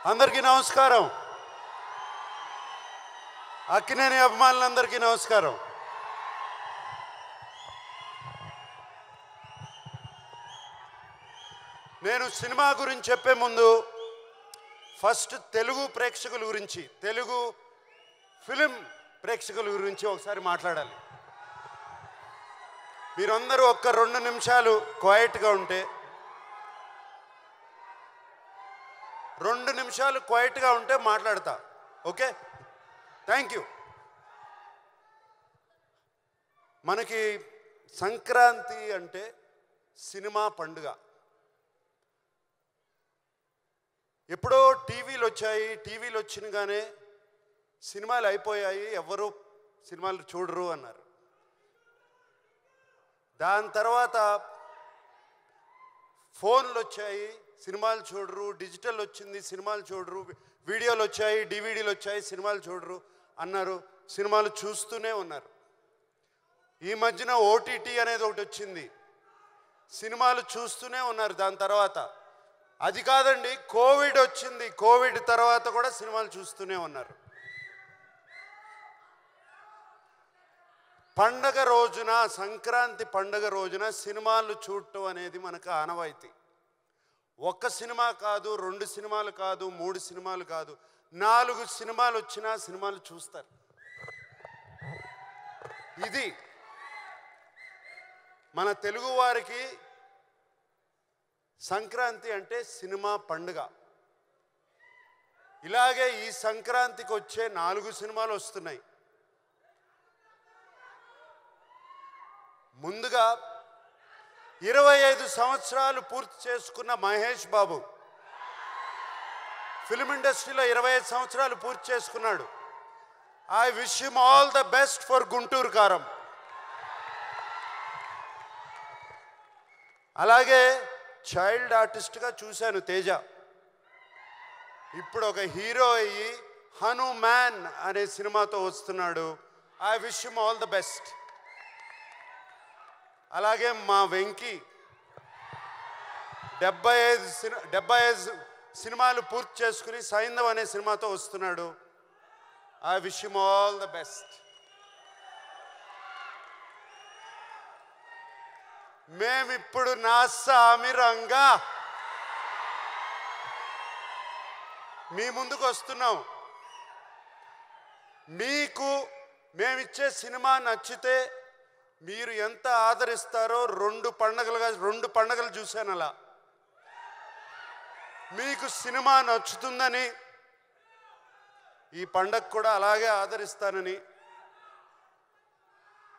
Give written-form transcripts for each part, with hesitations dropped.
అందరికీ నమస్కారం. అక్కినేని అభిమానులందరికీ నమస్కారం. నేను సినిమా గురించి చెప్పే ముందు ఫస్ట్ తెలుగు ప్రేక్షకుల గురించి, తెలుగు ఫిలిం ప్రేక్షకుల గురించి ఒకసారి మాట్లాడాలి. మీరందరూ ఒక్క 2 నిమిషాలు క్వైట్గా ఉంటే, 2 నిమిషాలు క్వైట్గా ఉంటే మాట్లాడతా. Okay, thank you. మనకి సంక్రాంతి అంటే సినిమా పండుగ. ఎప్పుడో టీవీలు వచ్చాయి, టీవీలు వచ్చినగానే సినిమాలు అయిపోయాయి, ఎవరు సినిమాలు చూడరు అన్నారు. దాని తర్వాత ఫోన్లు వచ్చాయి, సినిమాలు చూడరు. డిజిటల్ వచ్చింది, సినిమాలు చూడరు. వీడియోలు వచ్చాయి, డివిడీలు వచ్చాయి, సినిమాలు చూడరు అన్నారు. సినిమాలు చూస్తూనే ఉన్నారు. ఈ మధ్యన ఓటీటీ అనేది ఒకటి వచ్చింది, సినిమాలు చూస్తూనే ఉన్నారు. దాని తర్వాత అది కాదండి, కోవిడ్ వచ్చింది, కోవిడ్ తర్వాత కూడా సినిమాలు చూస్తూనే ఉన్నారు. పండగ రోజున, సంక్రాంతి పండగ రోజున సినిమాలు చూడటం అనేది మనకు ఆనవాయితీ. ఒక్క సినిమా కాదు, 2 సినిమాలు కాదు, 3 సినిమాలు కాదు, 4 సినిమాలు వచ్చినా సినిమాలు చూస్తారు. ఇది మన తెలుగు వారికి సంక్రాంతి అంటే సినిమా పండుగ. ఇలాగే ఈ సంక్రాంతికి వచ్చే 4 సినిమాలు వస్తున్నాయి. ముందుగా 25 సంవత్సరాలు పూర్తి చేసుకున్న మహేష్ బాబు ఫిల్మ్ ఇండస్ట్రీలో 25 సంవత్సరాలు పూర్తి చేసుకున్నాడు. I wish him all the best for Guntur కారం. అలాగే చైల్డ్ ఆర్టిస్ట్గా చూశాను తేజ. ఇప్పుడు ఒక హీరో అయ్యి హనుమాన్ అనే సినిమాతో వస్తున్నాడు. I wish him all the best. అలాగే మా వెంకీ 75 సినిమాలు పూర్తి చేసుకుని సైంధవ్ అనే సినిమాతో వస్తున్నాడు. I wish him all the best. మేమిప్పుడు నా సామిరంగా మీ ముందుకు వస్తున్నాం. మీకు మేమిచ్చే సినిమా నచ్చితే మీరు ఎంత ఆదరిస్తారో 2 పండగలు చూశాను. అలా మీకు సినిమా నచ్చుతుందని, ఈ పండగ కూడా అలాగే ఆదరిస్తానని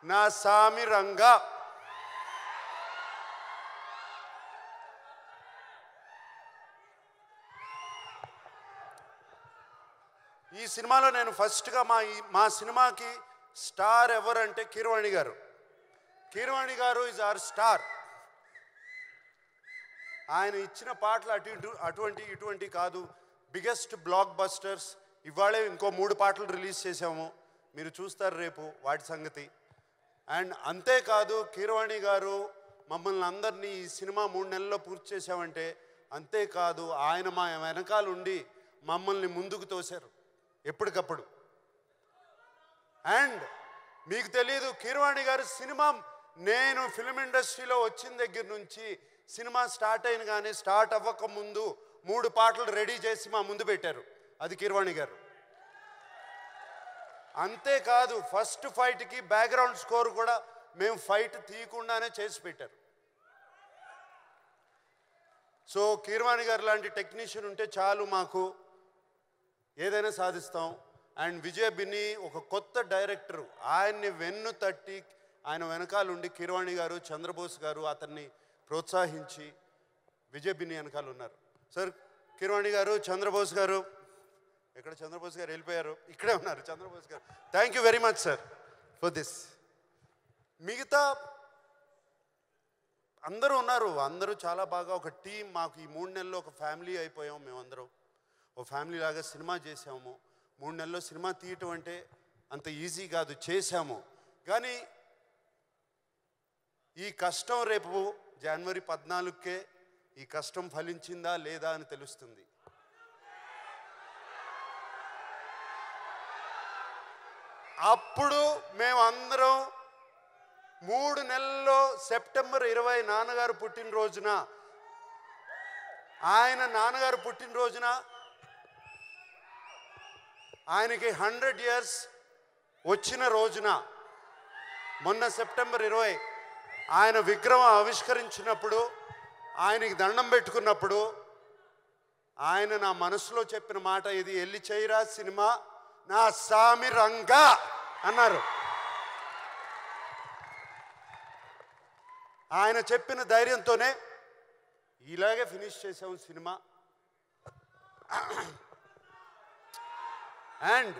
నా సామిరంగా ఈ సినిమాలో నేను ఫస్ట్గా మా సినిమాకి స్టార్ ఎవరంటే కీరవాణి గారు. కీరవాణి గారు ఈజ్ అవర్ స్టార్. ఆయన ఇచ్చిన పాటలు ఇటువంటి కాదు, బిగ్గెస్ట్ బ్లాక్ బస్టర్స్. ఇవాళే ఇంకో 3 పాటలు రిలీజ్ చేసాము, మీరు చూస్తారు రేపు వాటి సంగతి. అండ్ అంతేకాదు, కీరవాణి గారు మమ్మల్ని అందరినీ ఈ సినిమా 3 నెలల్లో పూర్తి చేసామంటే అంతేకాదు, ఆయన మా వెనకాల ఉండి మమ్మల్ని ముందుకు తోశారు ఎప్పటికప్పుడు. అండ్ మీకు తెలియదు, కీరవాణి గారు సినిమా, నేను ఫిల్మ్ ఇండస్ట్రీలో వచ్చిన దగ్గర నుంచి సినిమా స్టార్ట్ అయిన కానీ స్టార్ట్ అవ్వక ముందు 3 పాటలు రెడీ చేసి మా ముందు పెట్టారు. అది కీరవాణి గారు. అంతేకాదు, ఫస్ట్ ఫైట్కి బ్యాక్గ్రౌండ్ స్కోర్ కూడా మేము ఫైట్ తీయకుండానే చేసి పెట్టారు. సో కీరవాణి గారు లాంటి టెక్నీషియన్ ఉంటే చాలు, మాకు ఏదైనా సాధిస్తాం. అండ్ విజయ్ బిన్ని ఒక కొత్త డైరెక్టరు, ఆయన్ని వెన్ను తట్టి ఆయన వెనకాల ఉండి కీరవాణి గారు, చంద్రబోస్ గారు అతన్ని ప్రోత్సహించి విజయ్ బిన్ని వెనకాల ఉన్నారు. సార్ కీరవాణి గారు, చంద్రబోస్ గారు, ఎక్కడ చంద్రబోస్ గారు వెళ్ళిపోయారు, ఇక్కడే ఉన్నారు చంద్రబోస్ గారు. Thank you very much sir for this. మిగతా అందరూ ఉన్నారు, అందరూ చాలా బాగా ఒక టీం. మాకు ఈ 3 నెలల్లో ఒక ఫ్యామిలీ అయిపోయాం. మేమందరం ఒక ఫ్యామిలీ లాగా సినిమా చేసాము. 3 నెలల్లో సినిమా తీయటం అంటే అంత ఈజీ కాదు, చేశాము. కానీ ఈ కష్టం రేపు జనవరి 14కే ఈ కష్టం ఫలించిందా లేదా అని తెలుస్తుంది. అప్పుడు మేమందరం 3 నెలల్లో సెప్టెంబర్ 20 నాన్నగారు పుట్టినరోజున నాన్నగారు పుట్టినరోజున ఆయనకి 100 years వచ్చిన రోజున మొన్న సెప్టెంబర్ 20 ఆయన విగ్రహం ఆవిష్కరించినప్పుడు ఆయనకి దండం పెట్టుకున్నప్పుడు ఆయన నా మనసులో చెప్పిన మాట ఇది, ఎల్లి చేయరా సినిమా నా సామి రంగా అన్నారు. ఆయన చెప్పిన ధైర్యంతోనే ఇలాగే ఫినిష్ చేసాము సినిమా. అండ్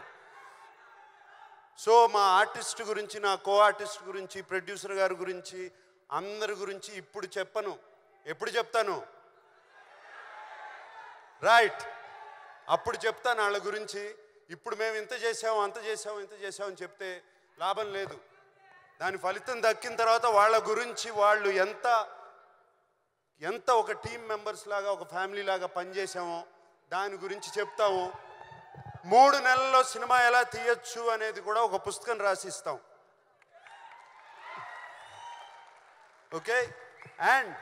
సో మా ఆర్టిస్ట్ గురించి, నా కో ఆర్టిస్ట్ గురించి, ప్రొడ్యూసర్ గారి గురించి, అందరి గురించి ఇప్పుడు చెప్పను. ఎప్పుడు చెప్తాను? రైట్, అప్పుడు చెప్తాను వాళ్ళ గురించి. ఇప్పుడు మేము ఇంత చేసాము, అంత చేసాము, ఇంత చేసామని చెప్తే లాభం లేదు. దాని ఫలితం దక్కిన తర్వాత వాళ్ళ గురించి వాళ్ళు ఎంత ఒక టీం మెంబర్స్ లాగా, ఒక ఫ్యామిలీ లాగా పనిచేసామో దాని గురించి చెప్తాము. 3 నెలల్లో సినిమా ఎలా తీయచ్చు అనేది కూడా ఒక పుస్తకం రాసిస్తాం. ఓకే. అండ్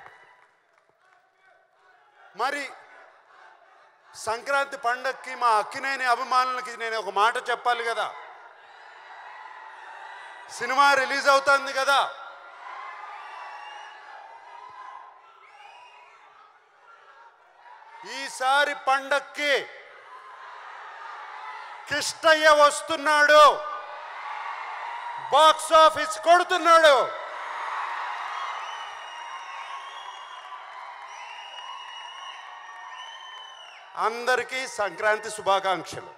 మరి సంక్రాంతి పండగకి మా అక్కినేని అభిమానులకి నేను ఒక మాట చెప్పాలి కదా. సినిమా రిలీజ్ అవుతుంది కదా, ఈసారి పండక్కి కిష్టయ్య వస్తున్నాడు, బాక్స్ ఆఫీస్ కొడుతున్నాడు. అందరికీ సంక్రాంతి శుభాకాంక్షలు.